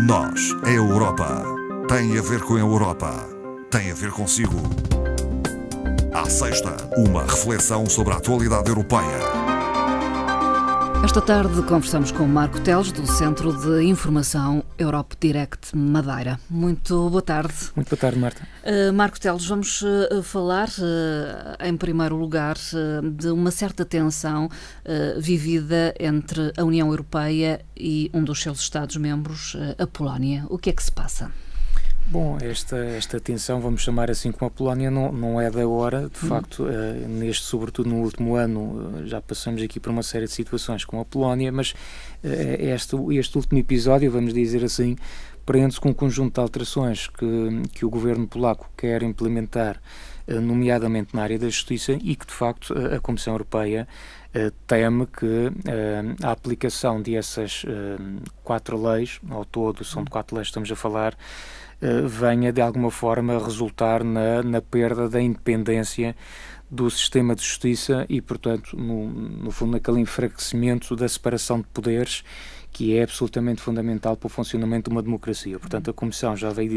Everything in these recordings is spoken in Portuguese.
Nós, a Europa, tem a ver com a Europa, tem a ver consigo. À sexta, uma reflexão sobre a atualidade europeia. Esta tarde conversamos com Marco Teles, do Centro de Informação Europe Direct Madeira. Muito boa tarde. Muito boa tarde, Marta. Marco Teles, vamos falar, em primeiro lugar, de uma certa tensão vivida entre a União Europeia e um dos seus Estados-membros, a Polónia. O que é que se passa? Bom, esta tensão, vamos chamar assim, como a Polónia, não é da hora. De facto, sobretudo no último ano, já passamos aqui por uma série de situações com a Polónia, mas este último episódio, vamos dizer assim, prende-se com um conjunto de alterações que o governo polaco quer implementar, nomeadamente na área da justiça, e que, de facto, a Comissão Europeia teme que a aplicação dessas 4 leis, ao todo são de 4 leis que estamos a falar, venha de alguma forma resultar na perda da independência do sistema de justiça e, portanto, no fundo, naquele enfraquecimento da separação de poderes, que é absolutamente fundamental para o funcionamento de uma democracia. Portanto, a Comissão já veio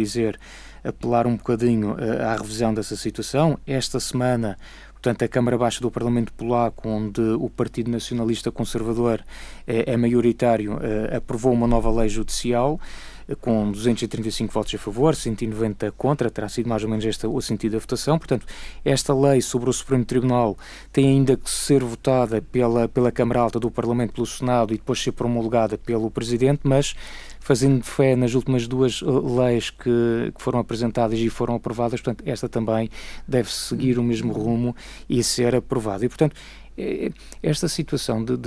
apelar um bocadinho à revisão dessa situação. Esta semana, portanto, a Câmara Baixa do Parlamento Polaco, onde o Partido Nacionalista Conservador é maioritário, aprovou uma nova lei judicial, com 235 votos a favor, 190 contra, terá sido mais ou menos este o sentido da votação. Portanto, esta lei sobre o Supremo Tribunal tem ainda que ser votada pela Câmara Alta do Parlamento, pelo Senado, e depois ser promulgada pelo Presidente, mas fazendo fé nas últimas 2 leis que foram apresentadas e foram aprovadas, portanto, esta também deve seguir o mesmo rumo e ser aprovada. E, portanto, esta situação de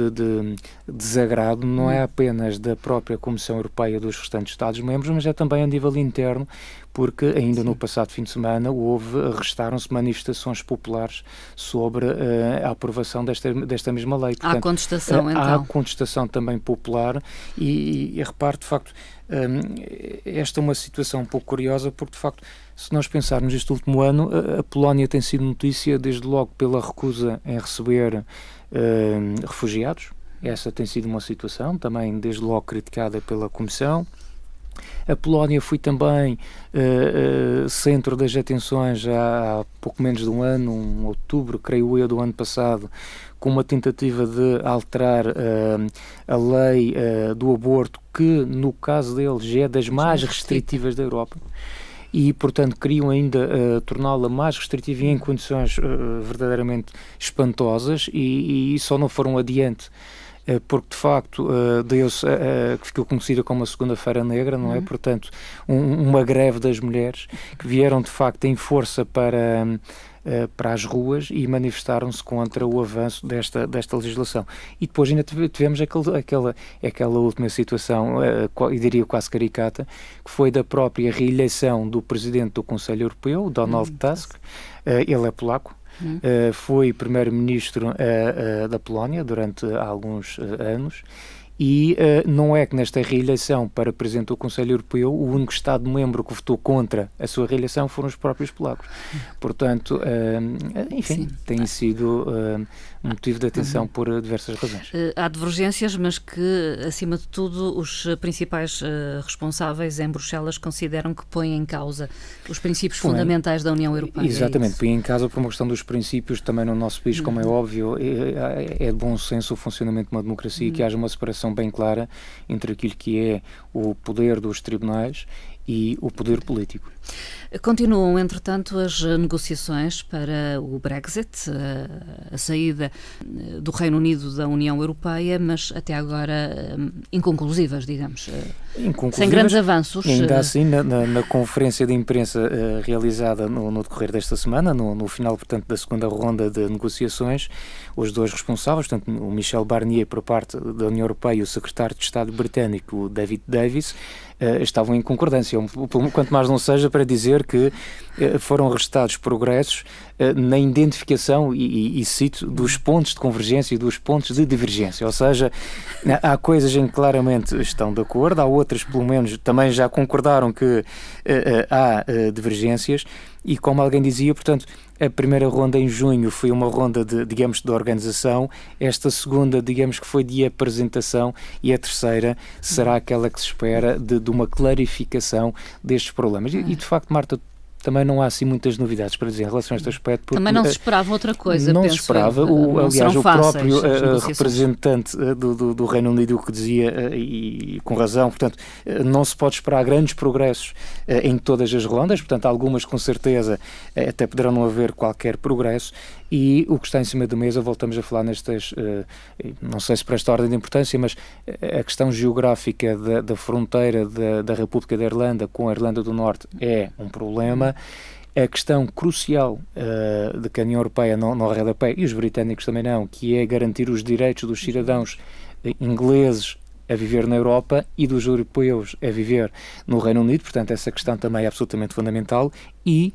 desagrado não é apenas da própria Comissão Europeia dos restantes Estados-membros, mas é também a nível interno, porque ainda no passado fim de semana registaram-se manifestações populares sobre a aprovação desta mesma lei. Portanto, há contestação, então? Há contestação também popular e repare, de facto, esta é uma situação um pouco curiosa, porque, de facto, se nós pensarmos este último ano, a Polónia tem sido notícia desde logo pela recusa em receber refugiados. Essa tem sido uma situação também desde logo criticada pela Comissão. A Polónia foi também centro das atenções já há pouco menos de um ano, em outubro, creio eu, do ano passado, com uma tentativa de alterar a lei do aborto, que no caso deles é das mais restritivas da Europa. E, portanto, queriam ainda torná-la mais restritiva e em condições verdadeiramente espantosas, e só não foram adiante porque, de facto, deu-se que ficou conhecida como a Segunda-feira Negra, não é? Portanto, uma greve das mulheres que vieram, de facto, em força para as ruas e manifestaram-se contra o avanço desta legislação. E depois ainda tivemos aquela última situação, eu diria quase caricata, que foi da própria reeleição do Presidente do Conselho Europeu, Donald Tusk. Ele é polaco. Foi primeiro-ministro da Polónia durante alguns anos e não é que nesta reeleição para presidente do Conselho Europeu o único Estado-membro que votou contra a sua reeleição foram os próprios polacos. Portanto, enfim, tem sido motivo de atenção por diversas razões. Há divergências, mas que, acima de tudo, os principais responsáveis em Bruxelas consideram que põem em causa os princípios fundamentais da União Europeia. Exatamente, põem em causa por uma questão dos princípios também no nosso país, como é óbvio, é de bom senso o funcionamento de uma democracia, que haja uma separação bem clara entre aquilo que é o poder dos tribunais e o poder político. Continuam, entretanto, as negociações para o Brexit, a saída do Reino Unido da União Europeia, mas até agora inconclusivas, digamos. Sem grandes avanços. Ainda assim, na conferência de imprensa realizada no decorrer desta semana, no final, portanto, da segunda ronda de negociações, os 2 responsáveis, portanto, o Michel Barnier por parte da União Europeia e o secretário de Estado britânico, o David Davis, estavam em concordância, quanto mais não seja para dizer que foram registados progressos na identificação, e cito, dos pontos de convergência e dos pontos de divergência, ou seja, há coisas em que claramente estão de acordo, há outras, pelo menos, também já concordaram que há divergências, e como alguém dizia, portanto, a primeira ronda em junho foi uma ronda de organização, esta segunda, digamos que foi de apresentação, e a terceira será aquela que se espera de uma clarificação destes problemas. E de facto, Marta, também não há assim muitas novidades para dizer em relação a este aspecto. Porque, também não se esperava outra coisa, não se esperava. Aliás, o próprio representante do Reino Unido que dizia, e com razão, portanto, não se pode esperar grandes progressos em todas as rondas, portanto, algumas com certeza até poderão não haver qualquer progresso, e o que está em cima da mesa, voltamos a falar nestas, não sei se para esta ordem de importância, mas a questão geográfica da fronteira da República da Irlanda com a Irlanda do Norte é um problema. A questão crucial de que a União Europeia não arreda pé, e os britânicos também não, que é garantir os direitos dos cidadãos ingleses a viver na Europa e dos europeus a viver no Reino Unido, portanto essa questão também é absolutamente fundamental, e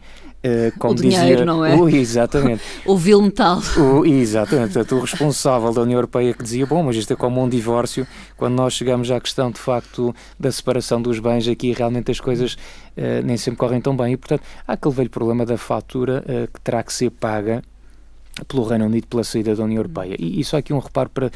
como o dinheiro, dizia, não é? Exatamente. O vil metal. Exatamente, portanto, o responsável da União Europeia que dizia, bom, mas isto é como um divórcio, quando nós chegamos à questão de facto da separação dos bens, aqui realmente as coisas nem sempre correm tão bem, e portanto há aquele velho problema da fatura que terá que ser paga pelo Reino Unido pela saída da União Europeia. E só aqui um reparo para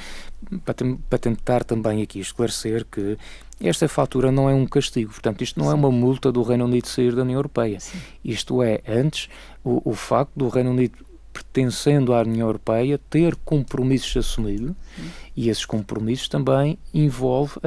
tentar também aqui esclarecer que esta fatura não é um castigo, portanto isto não é uma multa do Reino Unido sair da União Europeia. Sim. Isto é, antes, o facto do Reino Unido, pertencendo à União Europeia, ter compromissos assumidos, e esses compromissos também envolvem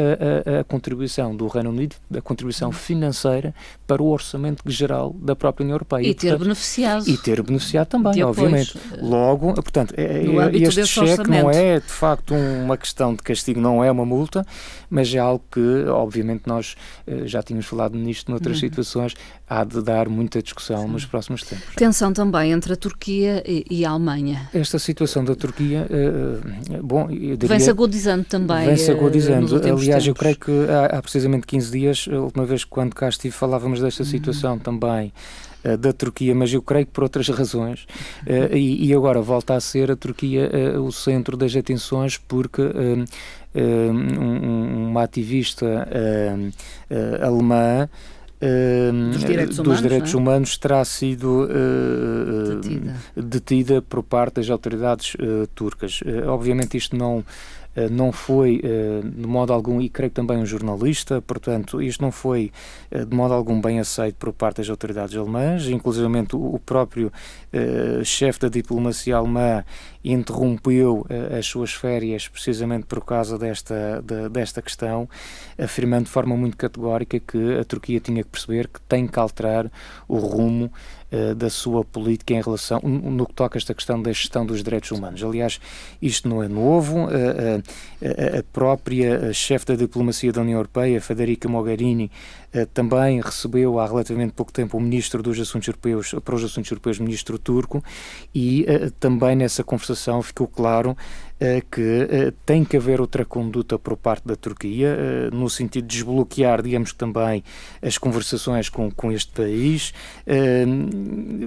a contribuição do Reino Unido, a contribuição financeira para o orçamento geral da própria União Europeia. E ter beneficiado. E ter beneficiado também, obviamente. Logo, portanto, este cheque não é, de facto, uma questão de castigo, não é uma multa, mas é algo que, obviamente, nós já tínhamos falado nisto noutras situações, há de dar muita discussão nos próximos tempos. Tensão também entre a Turquia e a Alemanha. Esta situação da Turquia, bom, eu diria... Vem-se agudizando também. Vem-se agudizando. Aliás, tempos. Eu creio que há precisamente 15 dias, a última vez quando cá estive, falávamos desta situação também da Turquia, mas eu creio que por outras razões, e agora volta a ser a Turquia o centro das atenções, porque uma ativista alemã dos direitos humanos terá sido detida por parte das autoridades turcas. Obviamente isto não foi de modo algum, e creio que também um jornalista, portanto isto não foi de modo algum bem aceito por parte das autoridades alemãs, inclusivamente o próprio chefe da diplomacia alemã interrompeu as suas férias precisamente por causa desta questão, afirmando de forma muito categórica que a Turquia tinha que perceber que tem que alterar o rumo da sua política em relação, no que toca a esta questão da gestão dos direitos humanos. Aliás, isto não é novo, a própria chefe da diplomacia da União Europeia, Federica Mogherini, também recebeu há relativamente pouco tempo o ministro dos Assuntos Europeus, para os Assuntos Europeus, ministro turco, e também nessa conversação ficou claro que tem que haver outra conduta por parte da Turquia, no sentido de desbloquear, digamos que também, as conversações com este país.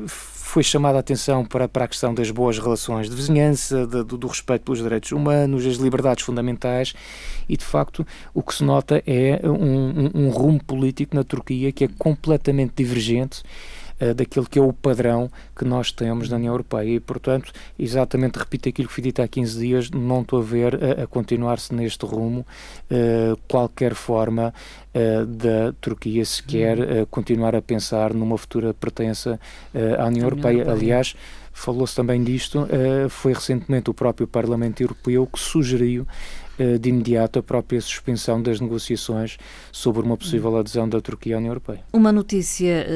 Foi chamada a atenção para a questão das boas relações de vizinhança, do respeito pelos direitos humanos, das liberdades fundamentais, e de facto o que se nota é um rumo político na Turquia que é completamente divergente daquilo que é o padrão que nós temos na União Europeia, e portanto, exatamente repito aquilo que foi dito há 15 dias, não estou a ver a continuar-se neste rumo qualquer forma da Turquia se quer continuar a pensar numa futura pertença à União Europeia. Aliás, falou-se também disto, foi recentemente o próprio Parlamento Europeu que sugeriu de imediato a própria suspensão das negociações sobre uma possível adesão da Turquia à União Europeia. Uma notícia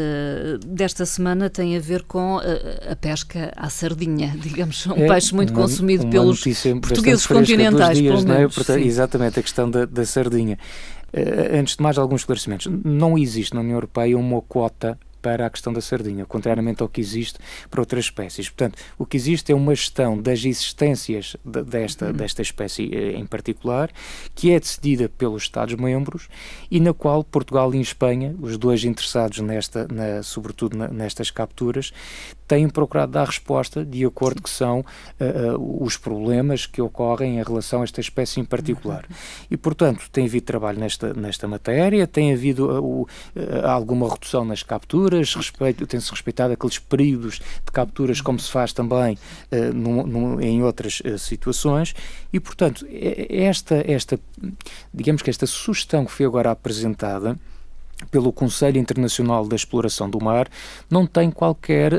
desta semana tem a ver com a pesca à sardinha, digamos, um peixe muito consumido pelos portugueses continentais, pelo menos. Portanto, exatamente, a questão da sardinha. Antes de mais, alguns esclarecimentos. Não existe na União Europeia uma quota para a questão da sardinha, contrariamente ao que existe para outras espécies. Portanto, o que existe é uma gestão das existências desta espécie em particular, que é decidida pelos Estados-membros e na qual Portugal e Espanha, os dois interessados sobretudo nestas capturas, têm procurado dar resposta de acordo que são os problemas que ocorrem em relação a esta espécie em particular. E, portanto, tem havido trabalho nesta matéria, tem havido alguma redução nas capturas, capturas, tem-se respeitado aqueles períodos de capturas como se faz também em outras situações e, portanto, digamos que esta sugestão que foi agora apresentada pelo Conselho Internacional da Exploração do Mar não tem qualquer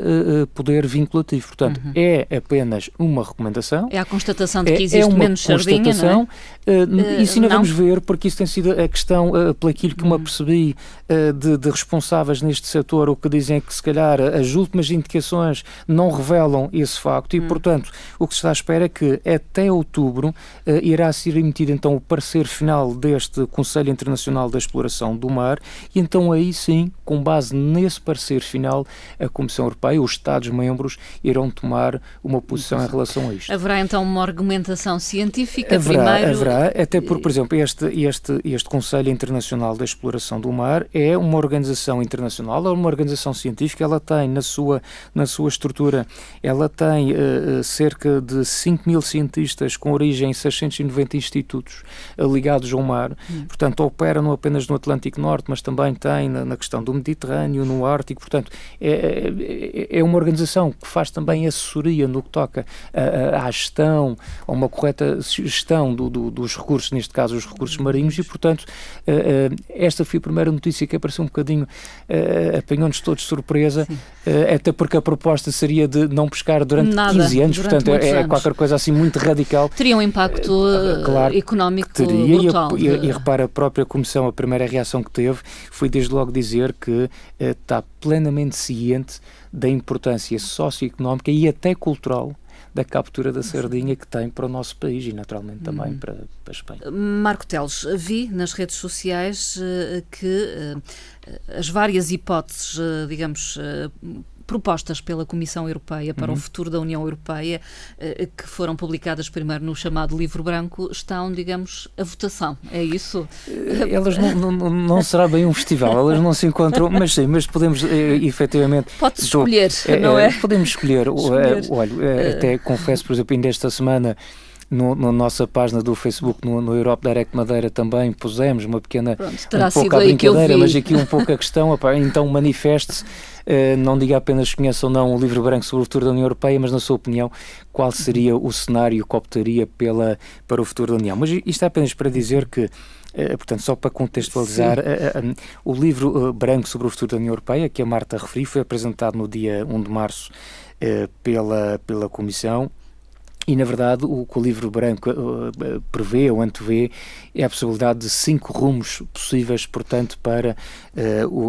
poder vinculativo. Portanto, é apenas uma recomendação. É a constatação de que existe menos sardinha, não é? Isso ainda vamos ver, porque isso tem sido a questão, pelaquilo que me apercebi, de responsáveis neste setor, o que dizem que se calhar as últimas indicações não revelam esse facto e, portanto, o que se está à espera é que até outubro irá ser emitido então o parecer final deste Conselho Internacional da Exploração do Mar. E então aí sim, com base nesse parecer final, a Comissão Europeia, os Estados-membros, irão tomar uma posição em relação a isto. Haverá então uma argumentação científica Haverá, até porque, por exemplo, este Conselho Internacional da Exploração do Mar é uma organização internacional, é uma organização científica, ela tem na sua estrutura, ela tem cerca de 5.000 cientistas com origem em 690 institutos ligados ao mar, portanto opera não apenas no Atlântico Norte, mas também tem na questão do Mediterrâneo, no Ártico, portanto, é uma organização que faz também assessoria no que toca à gestão, a uma correta gestão dos recursos, neste caso os recursos marinhos, e, portanto, esta foi a primeira notícia que apareceu um bocadinho, apanhou-nos todos de surpresa, até porque a proposta seria de não pescar durante 15 anos, portanto, é qualquer coisa assim muito radical. Teria um impacto claro, económico brutal. E repara, a própria Comissão, a primeira reação que teve foi desde logo dizer que está plenamente ciente da importância socioeconómica e até cultural da captura da sardinha que tem para o nosso país e naturalmente também para a Espanha. Marco Teles, vi nas redes sociais que as várias hipóteses, digamos, propostas pela Comissão Europeia para o futuro da União Europeia, que foram publicadas primeiro no chamado Livro Branco, estão, digamos, a votação. É isso? Elas não será bem um festival, elas não se encontram, mas sim, mas podemos efetivamente... Pode-se escolher, não é? Podemos escolher. Olha, até confesso, por exemplo, ainda esta semana, na nossa página do Facebook, no Europe Direct Madeira, também pusemos uma pequena, um pouco a brincadeira, mas aqui um pouco a questão, então manifeste-se, não diga apenas que conheça ou não o Livro Branco sobre o futuro da União Europeia, mas na sua opinião, qual seria o cenário que optaria para o futuro da União? Mas isto é apenas para dizer que, portanto, só para contextualizar, o Livro Branco sobre o futuro da União Europeia, que a Marta referiu, foi apresentado no dia 1 de março pela Comissão. E, na verdade, o que o Livro Branco prevê ou antevê é a possibilidade de 5 rumos possíveis, portanto, para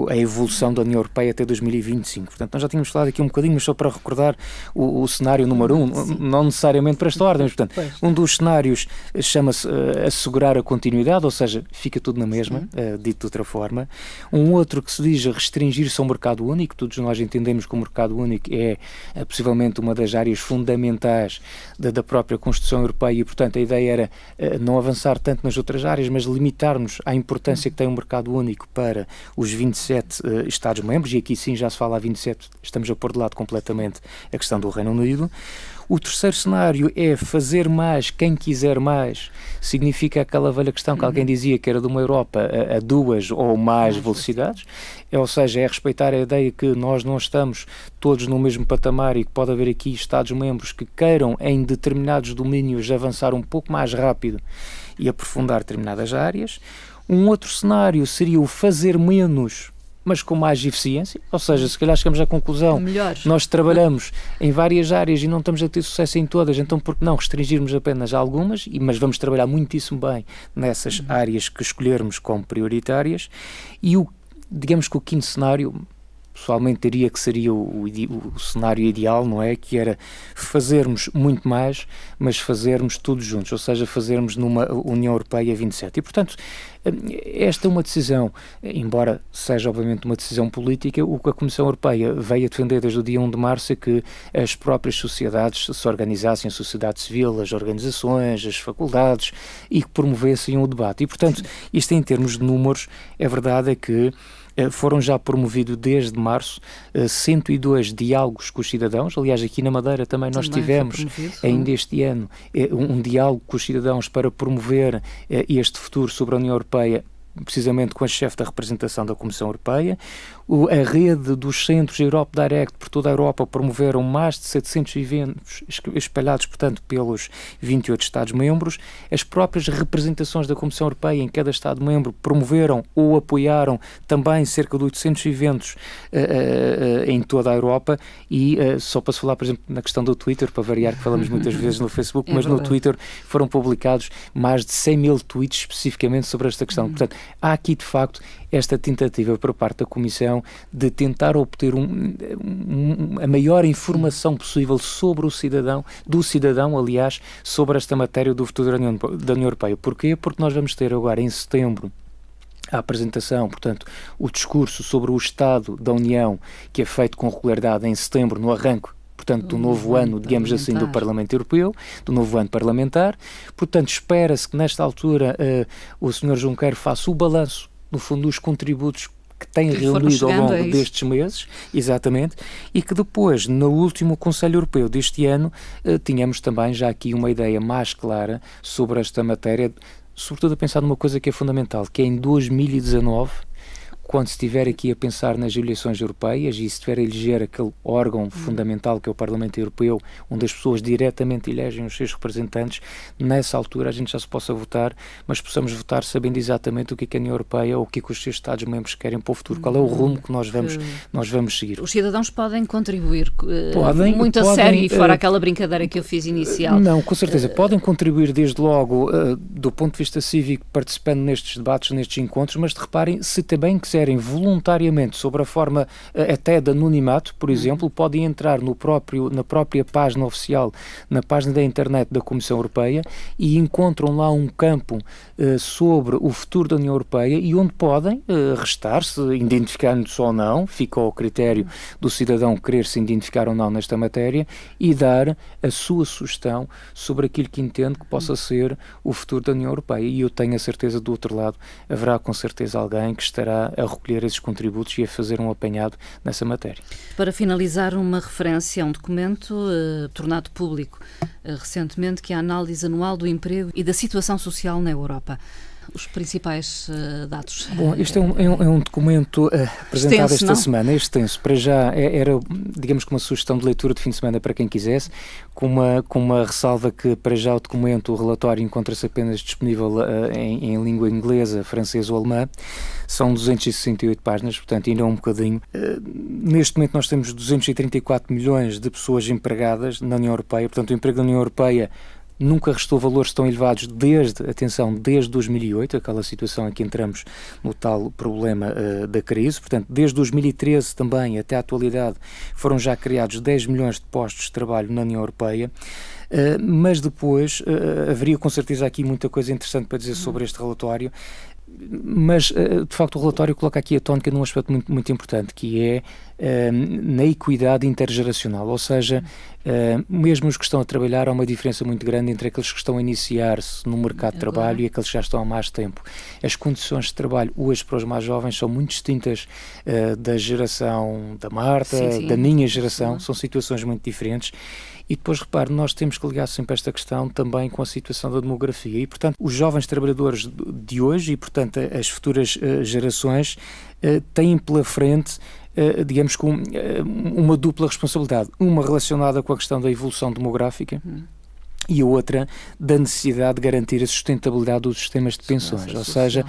a evolução da União Europeia até 2025. Portanto, nós já tínhamos falado aqui um bocadinho, mas só para recordar o cenário número 1, não necessariamente para esta ordem, mas, portanto, um dos cenários chama-se assegurar a continuidade, ou seja, fica tudo na mesma, dito de outra forma. Um outro que se diz restringir-se ao mercado único, todos nós entendemos que o mercado único é possivelmente uma das áreas fundamentais da própria Constituição Europeia e, portanto, a ideia era não avançar tanto nas outras áreas, mas limitar-nos à importância que tem um mercado único para os 27 Estados-membros, e aqui sim já se fala a 27, estamos a pôr de lado completamente a questão do Reino Unido. O terceiro cenário é fazer mais quem quiser mais. Significa aquela velha questão que alguém dizia que era de uma Europa a 2 ou mais velocidades, ou seja, é respeitar a ideia que nós não estamos todos no mesmo patamar e que pode haver aqui Estados-membros que queiram em determinados domínios avançar um pouco mais rápido e aprofundar determinadas áreas. Um outro cenário seria o fazer menos, mas com mais eficiência, ou seja, se calhar chegamos à conclusão, nós trabalhamos em várias áreas e não estamos a ter sucesso em todas, então por que não restringirmos apenas algumas, mas vamos trabalhar muitíssimo bem nessas áreas que escolhermos como prioritárias. E digamos que o quinto cenário, pessoalmente diria que seria o cenário ideal, não é? Que era fazermos muito mais, mas fazermos tudo juntos, ou seja, fazermos numa União Europeia 27. E, portanto, esta é uma decisão, embora seja obviamente uma decisão política, o que a Comissão Europeia veio a defender desde o dia 1 de março é que as próprias sociedades se organizassem, a sociedade civil, as organizações, as faculdades, e que promovessem o debate. E, portanto, isto em termos de números, a verdade é que foram já promovidos desde março 102 diálogos com os cidadãos. Aliás, aqui na Madeira também nós tivemos, ainda este ano, um diálogo com os cidadãos para promover este futuro sobre a União Europeia precisamente com a chefe da representação da Comissão Europeia. A rede dos centros Europe Direct por toda a Europa promoveram mais de 700 eventos espalhados, portanto, pelos 28 Estados-membros. As próprias representações da Comissão Europeia em cada Estado-membro promoveram ou apoiaram também cerca de 800 eventos em toda a Europa. E só para se falar, por exemplo, na questão do Twitter, para variar, que falamos muitas vezes no Facebook, mas no Twitter foram publicados mais de 100 mil tweets especificamente sobre esta questão. Portanto, há aqui, de facto, esta tentativa por parte da Comissão de tentar obter a maior informação possível sobre do cidadão, aliás, sobre esta matéria do futuro da União Europeia. Porquê? Porque nós vamos ter agora, em setembro, a apresentação, portanto, o discurso sobre o Estado da União, que é feito com regularidade em setembro, no arranque, portanto, do novo ano, digamos assim, do Parlamento Europeu, do novo ano parlamentar. Portanto, espera-se que nesta altura o Sr. Juncker faça o balanço, no fundo, dos contributos que tem reunido ao longo destes meses, exatamente, e que depois, no último Conselho Europeu deste ano, tínhamos também já aqui uma ideia mais clara sobre esta matéria, sobretudo a pensar numa coisa que é fundamental, que é em 2019, quando se estiver aqui a pensar nas eleições europeias e se estiver a eleger aquele órgão fundamental que é o Parlamento Europeu, onde as pessoas diretamente elegem os seus representantes, nessa altura a gente já se possa votar, mas possamos votar sabendo exatamente o que é a União Europeia ou o que é que os seus Estados-membros querem para o futuro, qual é o rumo que nós vamos seguir. Os cidadãos podem contribuir muito a sério e fora aquela brincadeira que eu fiz inicial. Não, com certeza. Podem contribuir desde logo do ponto de vista cívico, participando nestes debates, nestes encontros, mas reparem, se também quiserem voluntariamente, sobre a forma até de anonimato, por exemplo, podem entrar na própria página oficial, na página da internet da Comissão Europeia e encontram lá um campo sobre o futuro da União Europeia e onde podem restar-se, identificando-se ou não, fica ao critério do cidadão querer se identificar ou não nesta matéria e dar a sua sugestão sobre aquilo que entende que possa ser o futuro da União Europeia. E eu tenho a certeza, do outro lado, haverá com certeza alguém que estará a recolher esses contributos e a fazer um apanhado nessa matéria. Para finalizar, uma referência a um documento tornado público recentemente, que é a análise anual do emprego e da situação social na Europa. Os principais dados. Bom, este é um documento apresentado extenso, esta semana, extenso. Para já era, digamos que uma sugestão de leitura de fim de semana para quem quisesse, com uma ressalva que para já o relatório encontra-se apenas disponível em língua inglesa, francesa ou alemã. São 268 páginas, portanto ainda é um bocadinho. Neste momento nós temos 234 milhões de pessoas empregadas na União Europeia, portanto o emprego da União Europeia nunca restou valores tão elevados desde 2008, aquela situação em que entramos no tal problema da crise. Portanto, desde 2013 também até à atualidade foram já criados 10 milhões de postos de trabalho na União Europeia. Mas depois haveria com certeza aqui muita coisa interessante para dizer sobre este relatório. Mas, de facto, o relatório coloca aqui a tónica num aspecto muito, muito importante, que é na equidade intergeracional, ou seja, mesmo os que estão a trabalhar, há uma diferença muito grande entre aqueles que estão a iniciar-se no mercado de trabalho e aqueles que já estão há mais tempo. As condições de trabalho hoje para os mais jovens são muito distintas da geração da Marta, da minha geração, são situações muito diferentes. E depois, repare, nós temos que ligar sempre esta questão também com a situação da demografia e, portanto, os jovens trabalhadores de hoje e, portanto, as futuras gerações têm pela frente, digamos, com uma dupla responsabilidade. Uma relacionada com a questão da evolução demográfica e a outra da necessidade de garantir a sustentabilidade dos sistemas de pensões. Ou seja,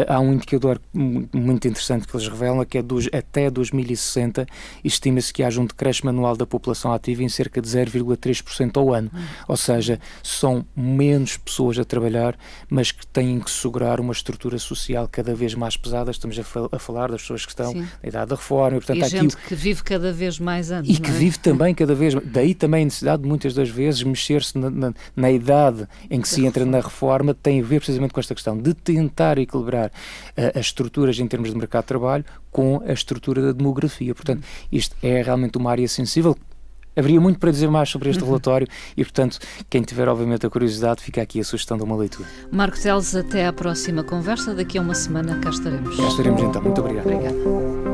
há um indicador muito interessante que eles revelam, que é até 2060 estima-se que haja um decréscimo anual da população ativa em cerca de 0,3% ao ano. Ou seja, são menos pessoas a trabalhar, mas que têm que segurar uma estrutura social cada vez mais pesada. Estamos a falar das pessoas que estão na idade da reforma. E, portanto, há gente que vive cada vez mais anos. E que vive também cada vez mais. Daí também a necessidade de muitas das vezes mexer-se na idade em que se entra na reforma, tem a ver precisamente com esta questão de tentar equilibrar as estruturas em termos de mercado de trabalho com a estrutura da demografia. Portanto, isto é realmente uma área sensível. Haveria muito para dizer mais sobre este relatório e, portanto, quem tiver obviamente a curiosidade, fica aqui a sugestão de uma leitura. Marco Teles, até à próxima conversa. Daqui a uma semana cá estaremos. Cá estaremos então. Muito obrigado. Obrigada.